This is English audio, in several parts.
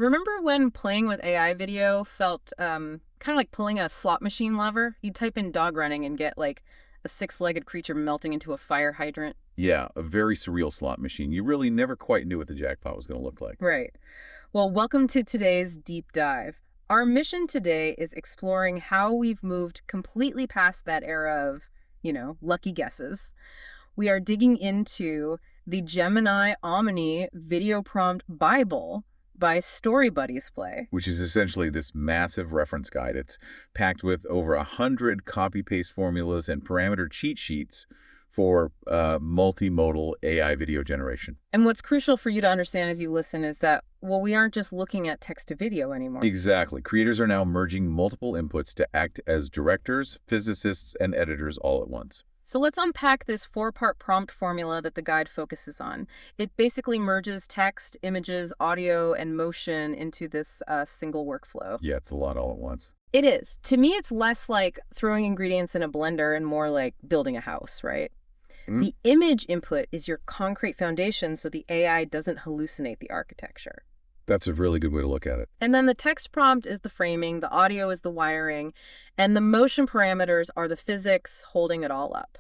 Remember when playing with AI video felt kind of like pulling a slot machine lever? You'd type in dog running and get like a six-legged creature melting into a fire hydrant. Yeah, a very surreal slot machine. You really never quite knew what the jackpot was going to look like. Right. Well, welcome to today's deep dive. Our mission today is exploring how we've moved completely past that era of, lucky guesses. We are digging into the Gemini Omni Video Prompt Bible by Story Buddies Play. Which is essentially this massive reference guide. It's packed with over 100 copy-paste formulas and parameter cheat sheets for multimodal AI video generation. And what's crucial for you to understand as you listen is that, well, we aren't just looking at text to video anymore. Exactly. Creators are now merging multiple inputs to act as directors, physicists, and editors all at once. So let's unpack this four-part prompt formula that the guide focuses on. It basically merges text, images, audio, and motion into this single workflow. Yeah, it's a lot all at once. It is. To me, it's less like throwing ingredients in a blender and more like building a house, right? Mm, The image input is your concrete foundation so the AI doesn't hallucinate the architecture. That's a really good way to look at it. And then the text prompt is the framing, the audio is the wiring, and the motion parameters are the physics holding it all up.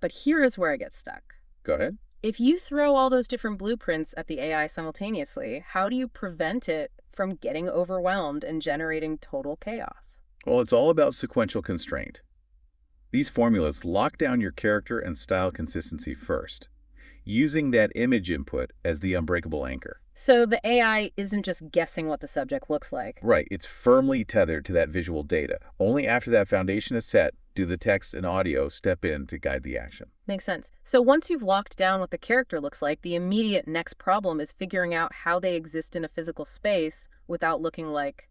But here is where I get stuck. Go ahead. If you throw all those different blueprints at the AI simultaneously, how do you prevent it from getting overwhelmed and generating total chaos? Well, it's all about sequential constraint. These formulas lock down your character and style consistency first, using that image input as the unbreakable anchor. So the AI isn't just guessing what the subject looks like. Right, it's firmly tethered to that visual data. Only after that foundation is set do the text and audio step in to guide the action. Makes sense. So once you've locked down what the character looks like, the immediate next problem is figuring out how they exist in a physical space without looking like,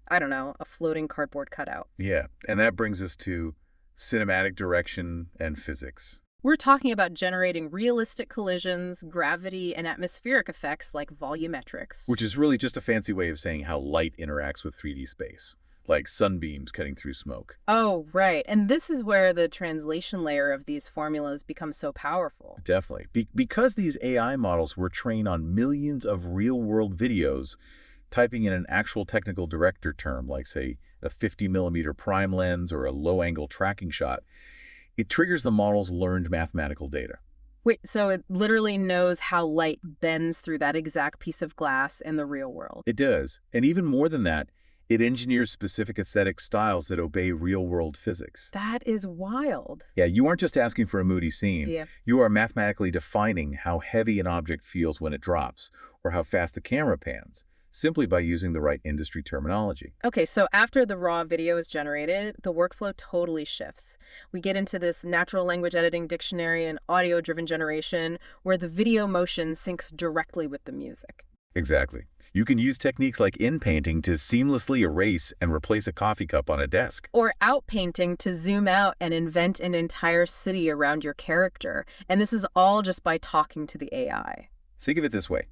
I don't know, a floating cardboard cutout. Yeah, and that brings us to cinematic direction and physics. We're talking about generating realistic collisions, gravity, and atmospheric effects like volumetrics. Which is really just a fancy way of saying how light interacts with 3D space, like sunbeams cutting through smoke. Oh, right. And this is where the translation layer of these formulas becomes so powerful. Definitely. Because these AI models were trained on millions of real-world videos, typing in an actual technical director term, like, say, a 50-millimeter prime lens or a low-angle tracking shot, it triggers the model's learned mathematical data. Wait, so it literally knows how light bends through that exact piece of glass in the real world. It does. And even more than that, it engineers specific aesthetic styles that obey real-world physics. That is wild. Yeah, you aren't just asking for a moody scene. Yeah. You are mathematically defining how heavy an object feels when it drops, or how fast the camera pans, simply by using the right industry terminology. Okay, so after the raw video is generated, the workflow totally shifts. We get into this natural language editing dictionary and audio-driven generation where the video motion syncs directly with the music. Exactly. You can use techniques like in-painting to seamlessly erase and replace a coffee cup on a desk. Or outpainting to zoom out and invent an entire city around your character. And this is all just by talking to the AI. Think of it this way.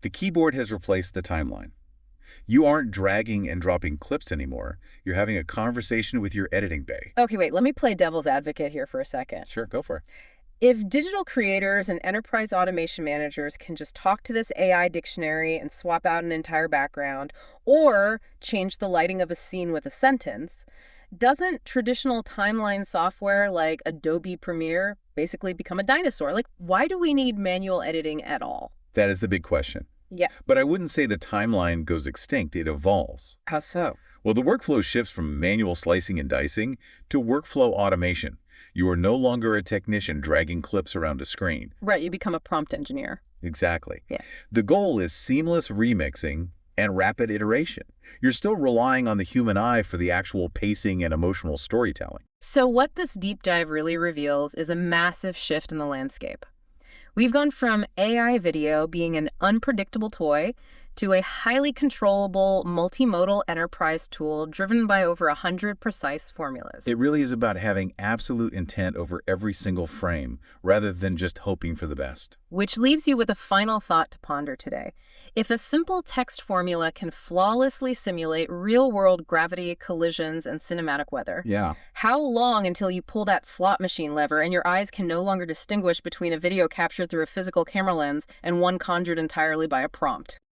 The keyboard has replaced the timeline. You aren't dragging and dropping clips anymore. You're having a conversation with your editing bay. Okay, wait, let me play devil's advocate here for a second. Sure, go for it. If digital creators and enterprise automation managers can just talk to this AI dictionary and swap out an entire background, or change the lighting of a scene with a sentence, doesn't traditional timeline software like Adobe Premiere basically become a dinosaur? Like, why do we need manual editing at all? That is the big question. Yeah. But I wouldn't say the timeline goes extinct, it evolves. How so? Well, the workflow shifts from manual slicing and dicing to workflow automation. You are no longer a technician dragging clips around a screen. Right, you become a prompt engineer. Exactly. Yeah. The goal is seamless remixing and rapid iteration. You're still relying on the human eye for the actual pacing and emotional storytelling. So what this deep dive really reveals is a massive shift in the landscape. We've gone from AI video being an unpredictable toy to a highly controllable multimodal enterprise tool driven by over 100 precise formulas. It really is about having absolute intent over every single frame, rather than just hoping for the best. Which leaves you with a final thought to ponder today. If a simple text formula can flawlessly simulate real-world gravity, collisions, and cinematic weather, Yeah. how long until you pull that slot machine lever and your eyes can no longer distinguish between a video captured through a physical camera lens and one conjured entirely by a prompt?